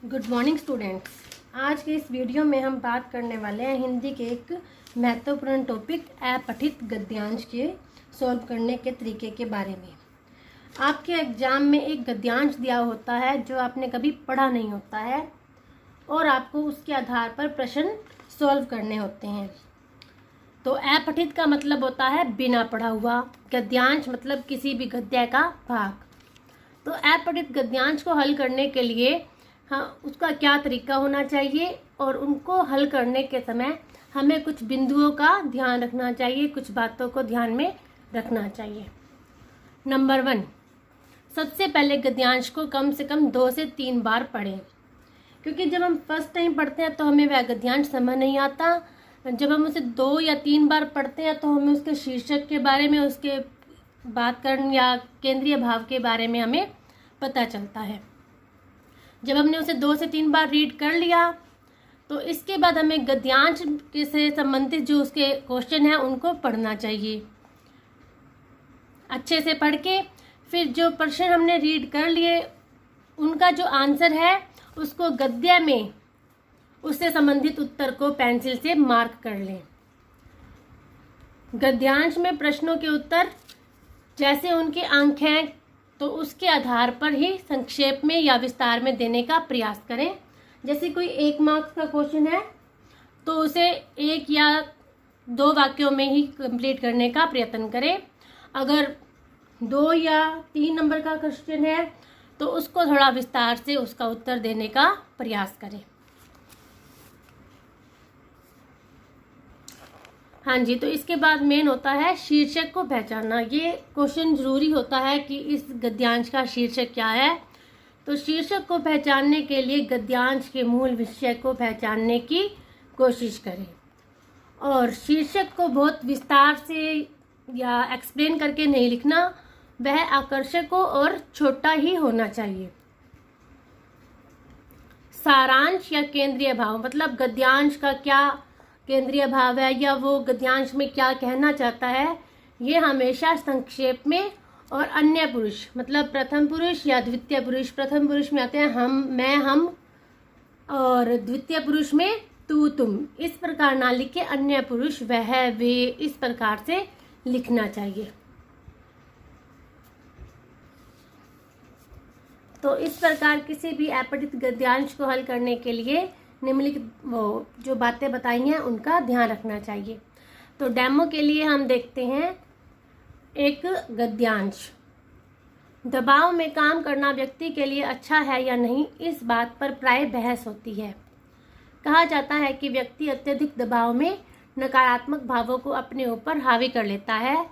Good morning students. आज के इस वीडियो में हम बात करने वाले हैं हिंदी के एक महत्वपूर्ण टॉपिक अपठित गद्यांश के सॉल्व करने के तरीके के बारे में। आपके एग्जाम में एक गद्यांश दिया होता है जो आपने कभी पढ़ा नहीं होता है और आपको उसके आधार पर प्रश्न सॉल्व करने होते हैं। तो अपठित का मतलब होता है बिना पढ़ा हुआ, गद्यांश मतलब किसी भी गद्य का भाग। तो अपठित गद्यांश को हल करने के लिए उसका क्या तरीका होना चाहिए और उनको हल करने के समय हमें कुछ बिंदुओं का ध्यान रखना चाहिए, कुछ बातों को ध्यान में रखना चाहिए। नंबर 1, सबसे पहले गद्यांश को कम से कम 2 से 3 बार पढ़ें, क्योंकि जब हम फर्स्ट टाइम पढ़ते हैं तो हमें वह गद्यांश समझ नहीं आता। जब हम उसे 2 या 3 बार पढ़ते हैं तो हमें उसके शीर्षक के बारे में, उसके व्याकरण या केंद्रीय भाव के बारे में हमें पता चलता है। जब हमने उसे 2 से 3 बार रीड कर लिया तो इसके बाद हमें गद्यांश से संबंधित जो उसके क्वेश्चन हैं उनको पढ़ना चाहिए। अच्छे से पढ़ के फिर जो प्रश्न हमने रीड कर लिए उनका जो आंसर है उसको गद्य में उससे संबंधित उत्तर को पेंसिल से मार्क कर लें। गद्यांश में प्रश्नों के उत्तर जैसे उनके अंक हैं तो उसके आधार पर ही संक्षेप में या विस्तार में देने का प्रयास करें। जैसे कोई 1 मार्क्स का क्वेश्चन है तो उसे 1 या 2 वाक्यों में ही कंप्लीट करने का प्रयत्न करें। अगर 2 या 3 नंबर का क्वेश्चन है तो उसको थोड़ा विस्तार से उसका उत्तर देने का प्रयास करें। हाँ जी, तो इसके बाद मेन होता है शीर्षक को पहचानना। ये क्वेश्चन जरूरी होता है कि इस गद्यांश का शीर्षक क्या है। तो शीर्षक को पहचानने के लिए गद्यांश के मूल विषय को पहचानने की कोशिश करें और शीर्षक को बहुत विस्तार से या एक्सप्लेन करके नहीं लिखना, वह आकर्षक हो और छोटा ही होना चाहिए। सारांश या केंद्रीय भाव मतलब गद्यांश का क्या केंद्रीय भाव है या वो गद्यांश में क्या कहना चाहता है, ये हमेशा संक्षेप में और अन्य पुरुष मतलब प्रथम पुरुष या द्वितीय पुरुष। प्रथम पुरुष में आते हैं हम, मैं, हम और द्वितीय पुरुष में तू, तुम। इस प्रकार ना लिखे, अन्य पुरुष वह, वे, इस प्रकार से लिखना चाहिए। तो इस प्रकार किसी भी अपठित गद्यांश को हल करने के लिए निम्नलिखित वो जो बातें बताई हैं उनका ध्यान रखना चाहिए। तो डेमो के लिए हम देखते हैं एक गद्यांश। दबाव में काम करना व्यक्ति के लिए अच्छा है या नहीं, इस बात पर प्राय बहस होती है। कहा जाता है कि व्यक्ति अत्यधिक दबाव में नकारात्मक भावों को अपने ऊपर हावी कर लेता है,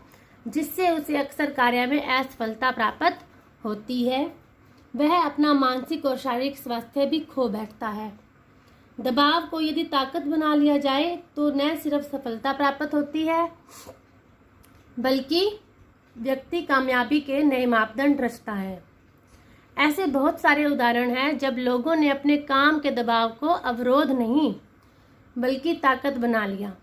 जिससे उसे अक्सर कार्य में असफलता प्राप्त होती है। वह अपना मानसिक और शारीरिक स्वास्थ्य भी खो बैठता है। दबाव को यदि ताकत बना लिया जाए तो न सिर्फ सफलता प्राप्त होती है बल्कि व्यक्ति कामयाबी के नए मापदंड रचता है। ऐसे बहुत सारे उदाहरण हैं जब लोगों ने अपने काम के दबाव को अवरोध नहीं बल्कि ताकत बना लिया।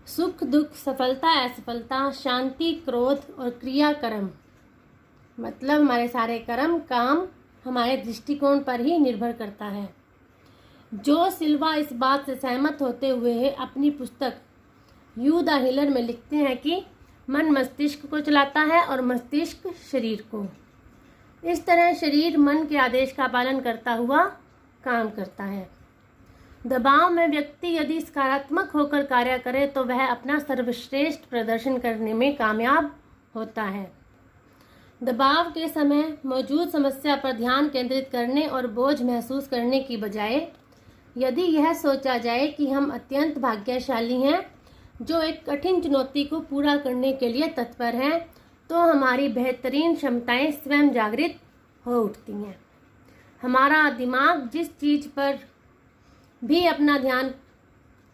सुख दुख, सफलता असफलता, शांति, क्रोध और क्रिया कर्म मतलब हमारे सारे कर्म काम हमारे दृष्टिकोण पर ही निर्भर करता है। जो सिल्वा इस बात से सहमत होते हुए अपनी पुस्तक यू द हीलर में लिखते हैं कि मन मस्तिष्क को चलाता है और मस्तिष्क शरीर को। इस तरह शरीर मन के आदेश का पालन करता हुआ काम करता है। दबाव में व्यक्ति यदि सकारात्मक होकर कार्य करे तो वह अपना सर्वश्रेष्ठ प्रदर्शन करने में कामयाब होता है। दबाव के समय मौजूद समस्या पर ध्यान केंद्रित करने और बोझ महसूस करने की बजाय यदि यह सोचा जाए कि हम अत्यंत भाग्यशाली हैं जो एक कठिन चुनौती को पूरा करने के लिए तत्पर हैं, तो हमारी बेहतरीन क्षमताएं स्वयं जागृत हो उठती हैं। हमारा दिमाग जिस चीज़ पर भी अपना ध्यान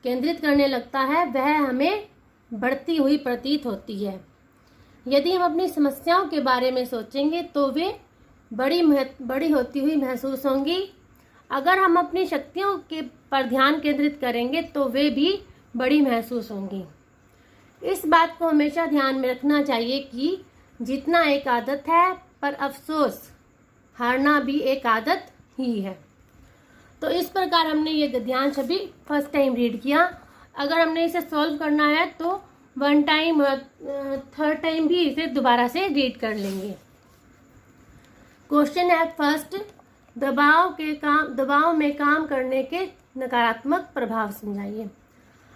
केंद्रित करने लगता है वह हमें बढ़ती हुई प्रतीत होती है। यदि हम अपनी समस्याओं के बारे में सोचेंगे तो वे बड़ी होती हुई महसूस होंगी। अगर हम अपनी शक्तियों के पर ध्यान केंद्रित करेंगे तो वे भी बड़ी महसूस होंगी। इस बात को हमेशा ध्यान में रखना चाहिए कि जीतना एक आदत है पर अफसोस हारना भी एक आदत ही है। तो इस प्रकार हमने ये गद्यांश अभी फर्स्ट टाइम रीड किया। अगर हमने इसे सॉल्व करना है तो 1 टाइम और 3rd टाइम भी इसे दोबारा से रीड कर लेंगे। क्वेश्चन है फर्स्ट, दबाव में काम करने के नकारात्मक प्रभाव समझाइए।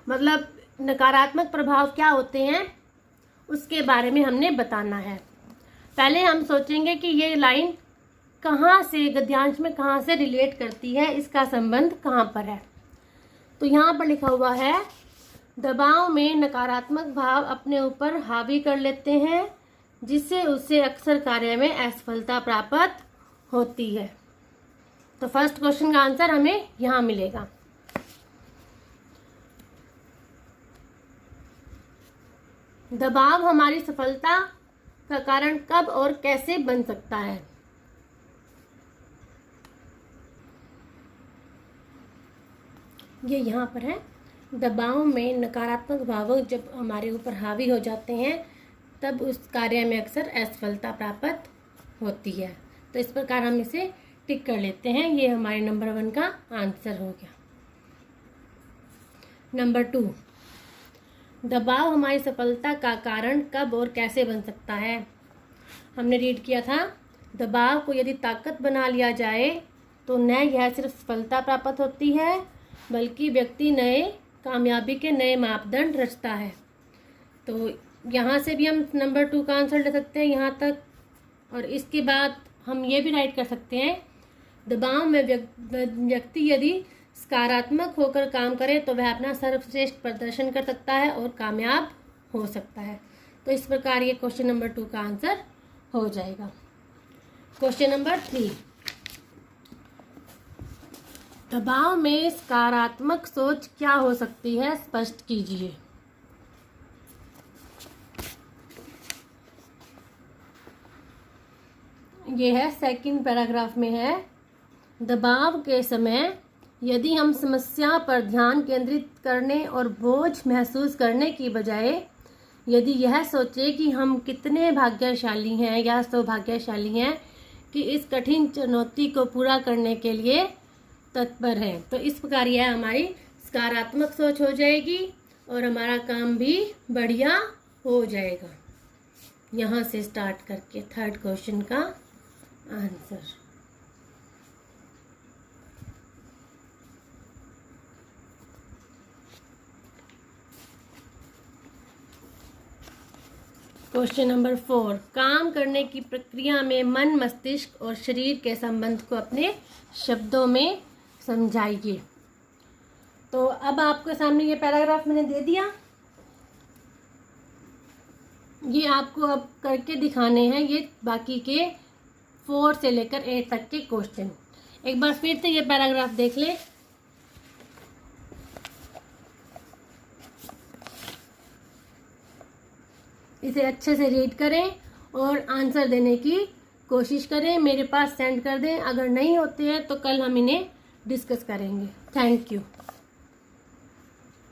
मतलब नकारात्मक प्रभाव क्या होते हैं उसके बारे में हमने बताना है। पहले हम सोचेंगे कि ये लाइन कहाँ से गद्यांश में कहाँ से रिलेट करती है, इसका संबंध कहाँ पर है। तो यहाँ पर लिखा हुआ है, दबाव में नकारात्मक भाव अपने ऊपर हावी कर लेते हैं जिससे उससे अक्सर कार्य में असफलता प्राप्त होती है। तो फर्स्ट क्वेश्चन का आंसर हमें यहाँ मिलेगा। दबाव हमारी सफलता का कारण कब और कैसे बन सकता है। ये यहाँ पर है, दबाव में नकारात्मक भाव जब हमारे ऊपर हावी हो जाते हैं तब उस कार्य में अक्सर असफलता प्राप्त होती है। तो इस प्रकार हम इसे टिक कर लेते हैं। ये हमारे नंबर 1 का आंसर हो गया। नंबर 2, दबाव हमारी सफलता का कारण कब और कैसे बन सकता है। हमने रीड किया था, दबाव को यदि ताकत बना लिया जाए तो न यह सिर्फ सफलता प्राप्त होती है बल्कि व्यक्ति नए कामयाबी के नए मापदंड रचता है। तो यहाँ से भी हम नंबर 2 का आंसर ले सकते हैं यहाँ तक। और इसके बाद हम ये भी राइट कर सकते हैं, दबाव में व्यक्ति यदि सकारात्मक होकर काम करे तो वह अपना सर्वश्रेष्ठ प्रदर्शन कर सकता है और कामयाब हो सकता है। तो इस प्रकार ये क्वेश्चन नंबर 2 का आंसर हो जाएगा। क्वेश्चन नंबर 3, दबाव में सकारात्मक सोच क्या हो सकती है, स्पष्ट कीजिए। ये है सेकंड पैराग्राफ में है, दबाव के समय यदि हम समस्या पर ध्यान केंद्रित करने और बोझ महसूस करने की बजाय यदि यह सोचे कि हम कितने भाग्यशाली हैं या सौभाग्यशाली हैं कि इस कठिन चुनौती को पूरा करने के लिए तत्पर हैं, तो इस प्रकार यह हमारी सकारात्मक सोच हो जाएगी और हमारा काम भी बढ़िया हो जाएगा। यहाँ से स्टार्ट करके 3rd क्वेश्चन का आंसर। क्वेश्चन नंबर 4, काम करने की प्रक्रिया में मन, मस्तिष्क और शरीर के संबंध को अपने शब्दों में समझाइए। तो अब आपके सामने ये पैराग्राफ मैंने दे दिया, ये आपको अब करके दिखाने हैं ये बाकी के 4 से लेकर 8 तक के क्वेश्चन। एक बार फिर से ये पैराग्राफ देख लें। इसे अच्छे से रीड करें और आंसर देने की कोशिश करें, मेरे पास सेंड कर दें। अगर नहीं होते हैं तो कल हम इन्हें डिस्कस करेंगे। Thank you.